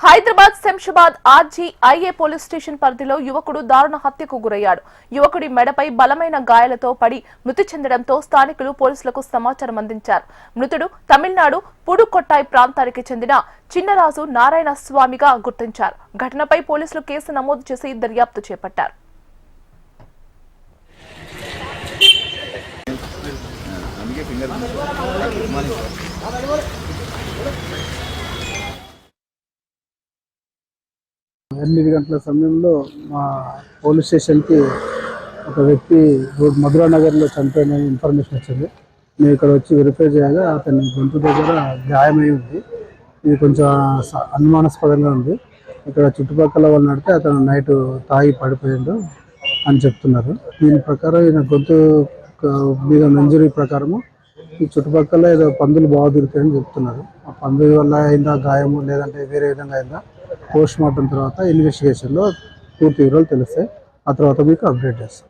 Hyderabad Shamshabad RGIA police station పరిధిలో యువకుడు దారుణ హత్యకు గురయ్యాడు. యువకుడి మెడపై బలమైన గాయాలతో పడి మృతి చెందడంతో స్థానికులు పోలీసులకు సమాచారం అందించారు. మృతుడు తమిళనాడు పుడుకొట్టాయి ప్రాంతానికి చెందిన చిన్నరాజు నారాయణ స్వామిగా గుర్తించారు. ఘటనపై పోలీసులు కేసు నమోదు చేసి దర్యాప్తు చేపట్టారు. ఎనిమిది గంటల సమయంలో మా పోలీస్ స్టేషన్కి ఒక వ్యక్తి మధురా నగర్లో చనిపోయిన ఇన్ఫర్మేషన్ వచ్చింది. మేము ఇక్కడ వచ్చి వెరిఫై చేయగా అతని గొంతు దగ్గర గాయమై ఉంది. ఇది కొంచెం అనుమానాస్పదంగా ఉంది. ఇక్కడ చుట్టుపక్కల వాళ్ళు నడితే అతను నైట్ తాగి పడిపోయిండు అని చెప్తున్నారు. దీని ప్రకారం ఈయన గొంతు మీద ఇంజరీ ప్రకారము ఈ చుట్టుపక్కల ఏదో పందులు బాగా దొరుకుతాయని చెప్తున్నారు. ఆ పందుల వల్ల అయిందా గాయము లేదంటే వేరే విధంగా అయిందా పోస్ట్ మార్టం తర్వాత ఇన్వెస్టిగేషన్లో పూర్తి వివరాలు తెలుస్తాయి. ఆ తర్వాత మీకు అప్డేట్ చేస్తాం.